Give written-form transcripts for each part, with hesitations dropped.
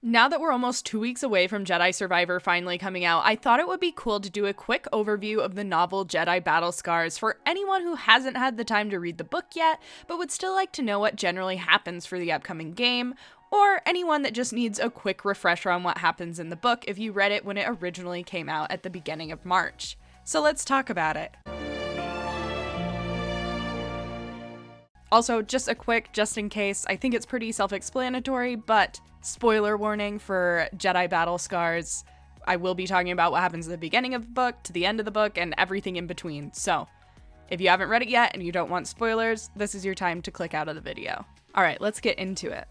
Now that we're almost 2 weeks away from Jedi Survivor finally coming out, I thought it would be cool to do a quick overview of the novel Jedi Battle Scars for anyone who hasn't had the time to read the book yet, but would still like to know what generally happens for the upcoming game, or anyone that just needs a quick refresher on what happens in the book if you read it when it originally came out at the beginning of March. So let's talk about it. Also, just a quick, just in case, I think it's pretty self-explanatory, but spoiler warning for Jedi Battle Scars. I will be talking about what happens at the beginning of the book, to the end of the book, and everything in between. So, if you haven't read it yet and you don't want spoilers, this is your time to click out of the video. Alright, let's get into it.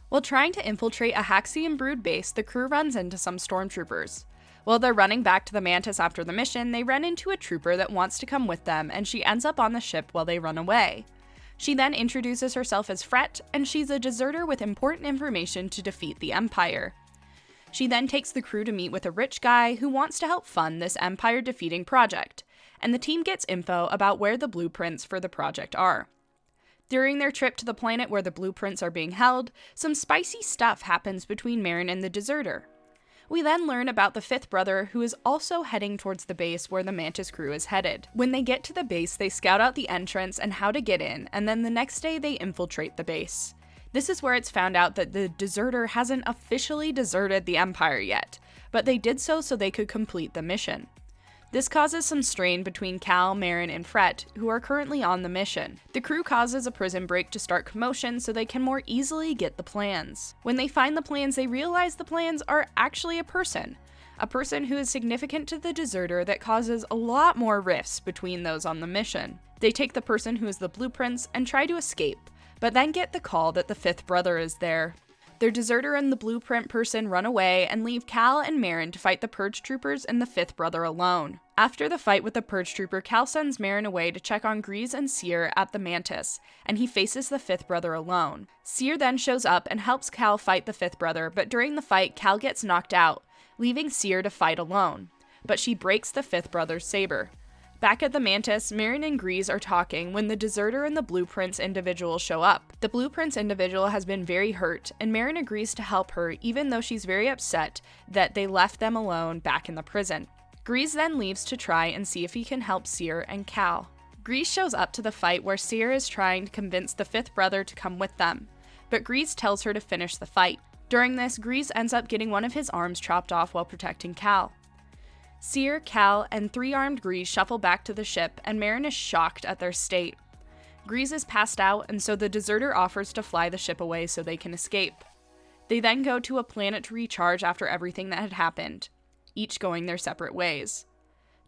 While trying to infiltrate a Haxian brood base, the crew runs into some stormtroopers. While they're running back to the Mantis after the mission, they run into a trooper that wants to come with them, and she ends up on the ship while they run away. She then introduces herself as Fret, and she's a deserter with important information to defeat the Empire. She then takes the crew to meet with a rich guy who wants to help fund this Empire-defeating project, and the team gets info about where the blueprints for the project are. During their trip to the planet where the blueprints are being held, some spicy stuff happens between Merrin and the deserter. We then learn about the fifth brother, who is also heading towards the base where the Mantis crew is headed. When they get to the base, they scout out the entrance and how to get in, and then the next day they infiltrate the base. This is where it's found out that the deserter hasn't officially deserted the Empire yet, but they did so they could complete the mission. This causes some strain between Cal, Merrin, and Fret, who are currently on the mission. The crew causes a prison break to start commotion so they can more easily get the plans. When they find the plans, they realize the plans are actually a person who is significant to the deserter that causes a lot more rifts between those on the mission. They take the person who is the blueprints and try to escape, but then get the call that the fifth brother is there. Their deserter and the blueprint person run away and leave Cal and Merrin to fight the purge troopers and the fifth brother alone. After the fight with the purge trooper, Cal sends Merrin away to check on Grease and Seer at the Mantis, and he faces the fifth brother alone. Seer then shows up and helps Cal fight the fifth brother, but during the fight, Cal gets knocked out, leaving Seer to fight alone. But she breaks the fifth brother's saber. Back at the Mantis, Merrin and Grease are talking when the deserter and the blueprints individual show up. The blueprints individual has been very hurt, and Merrin agrees to help her even though she's very upset that they left them alone back in the prison. Grease then leaves to try and see if he can help Seer and Cal. Grease shows up to the fight where Seer is trying to convince the fifth brother to come with them, but Grease tells her to finish the fight. During this, Grease ends up getting one of his arms chopped off while protecting Cal. Seer, Cal, and three-armed Grease shuffle back to the ship, and Merrin is shocked at their state. Grease is passed out, and so the deserter offers to fly the ship away so they can escape. They then go to a planet to recharge after everything that had happened, each going their separate ways.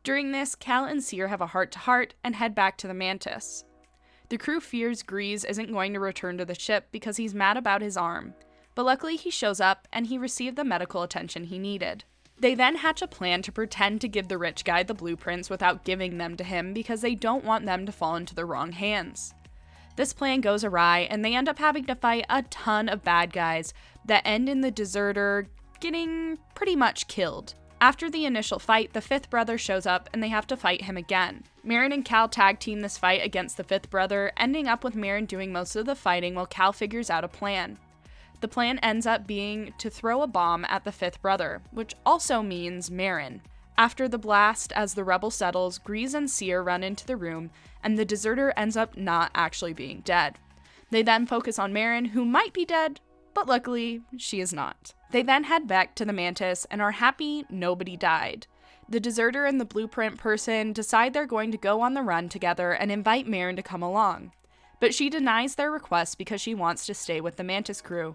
During this, Cal and Seer have a heart-to-heart and head back to the Mantis. The crew fears Grease isn't going to return to the ship because he's mad about his arm, but luckily he shows up and he received the medical attention he needed. They then hatch a plan to pretend to give the rich guy the blueprints without giving them to him because they don't want them to fall into the wrong hands. This plan goes awry, and they end up having to fight a ton of bad guys that end in the deserter getting pretty much killed. After the initial fight, the fifth brother shows up and they have to fight him again. Merrin and Cal tag team this fight against the fifth brother, ending up with Merrin doing most of the fighting while Cal figures out a plan. The plan ends up being to throw a bomb at the fifth brother, which also means Merrin. After the blast, as the rebel settles, Grease and Seer run into the room, and the deserter ends up not actually being dead. They then focus on Merrin, who might be dead, but luckily, she is not. They then head back to the Mantis and are happy nobody died. The deserter and the blueprint person decide they're going to go on the run together and invite Merrin to come along, but she denies their request because she wants to stay with the Mantis crew.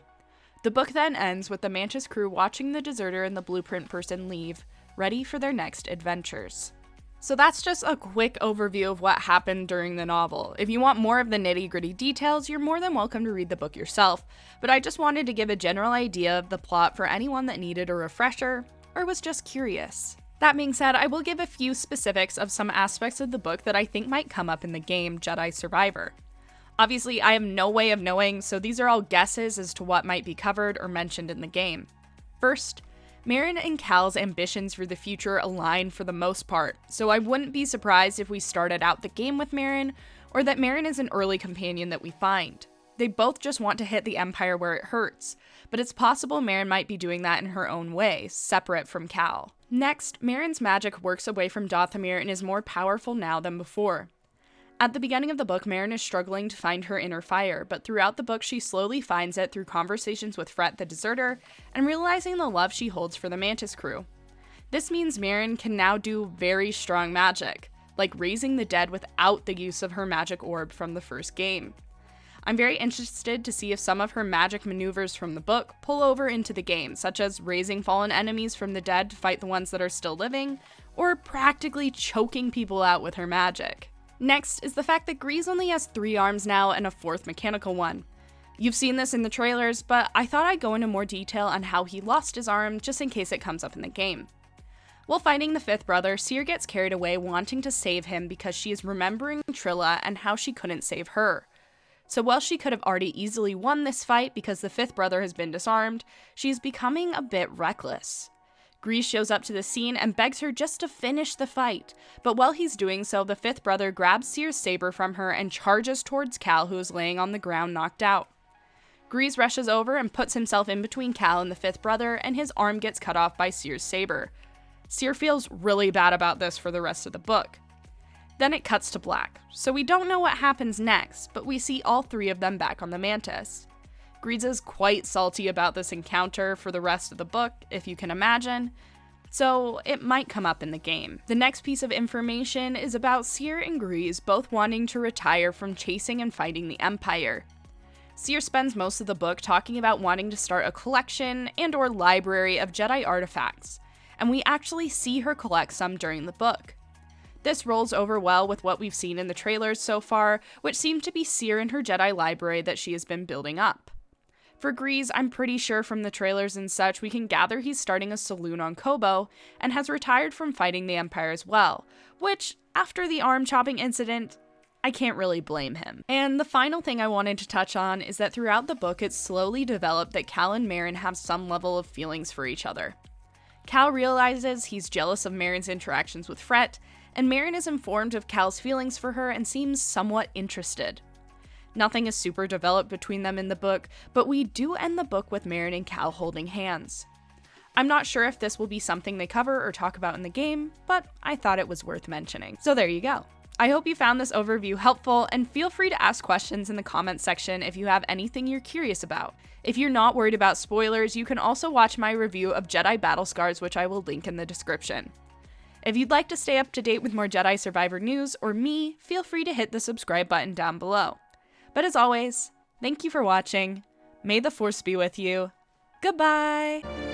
The book then ends with the Mantis crew watching the deserter and the blueprint person leave, ready for their next adventures. So that's just a quick overview of what happened during the novel. If you want more of the nitty-gritty details, you're more than welcome to read the book yourself, but I just wanted to give a general idea of the plot for anyone that needed a refresher, or was just curious. That being said, I will give a few specifics of some aspects of the book that I think might come up in the game Jedi Survivor. Obviously, I have no way of knowing, so these are all guesses as to what might be covered or mentioned in the game. First, Merrin and Cal's ambitions for the future align for the most part, so I wouldn't be surprised if we started out the game with Merrin, or that Merrin is an early companion that we find. They both just want to hit the Empire where it hurts, but it's possible Merrin might be doing that in her own way, separate from Cal. Next, Merrin's magic works away from Dathomir and is more powerful now than before. At the beginning of the book, Merrin is struggling to find her inner fire, but throughout the book she slowly finds it through conversations with Fret the Deserter and realizing the love she holds for the Mantis crew. This means Merrin can now do very strong magic, like raising the dead without the use of her magic orb from the first game. I'm very interested to see if some of her magic maneuvers from the book pull over into the game, such as raising fallen enemies from the dead to fight the ones that are still living, or practically choking people out with her magic. Next is the fact that Grease only has 3 arms now and a 4th mechanical one. You've seen this in the trailers, but I thought I'd go into more detail on how he lost his arm just in case it comes up in the game. While fighting the 5th brother, Cere gets carried away wanting to save him because she is remembering Trilla and how she couldn't save her. So while she could have already easily won this fight because the 5th brother has been disarmed, she's becoming a bit reckless. Grease shows up to the scene and begs her just to finish the fight, but while he's doing so, the 5th brother grabs Cere's saber from her and charges towards Cal, who is laying on the ground knocked out. Grease rushes over and puts himself in between Cal and the 5th brother, and his arm gets cut off by Cere's saber. Cere feels really bad about this for the rest of the book. Then it cuts to black, so we don't know what happens next, but we see all 3 of them back on the Mantis. Grease is quite salty about this encounter for the rest of the book, if you can imagine, so it might come up in the game. The next piece of information is about Cere and Grease both wanting to retire from chasing and fighting the Empire. Cere spends most of the book talking about wanting to start a collection and/or library of Jedi artifacts, and we actually see her collect some during the book. This rolls over well with what we've seen in the trailers so far, which seem to be Cere and her Jedi library that she has been building up. For Grease, I'm pretty sure from the trailers and such we can gather he's starting a saloon on Kobo and has retired from fighting the Empire as well, which, after the arm chopping incident, I can't really blame him. And the final thing I wanted to touch on is that throughout the book it's slowly developed that Cal and Merrin have some level of feelings for each other. Cal realizes he's jealous of Merrin's interactions with Fret, and Merrin is informed of Cal's feelings for her and seems somewhat interested. Nothing is super developed between them in the book, but we do end the book with Merrin and Cal holding hands. I'm not sure if this will be something they cover or talk about in the game, but I thought it was worth mentioning. So there you go. I hope you found this overview helpful, and feel free to ask questions in the comments section if you have anything you're curious about. If you're not worried about spoilers, you can also watch my review of Jedi Battle Scars, which I will link in the description. If you'd like to stay up to date with more Jedi Survivor news or me, feel free to hit the subscribe button down below. But as always, thank you for watching, may the Force be with you, goodbye!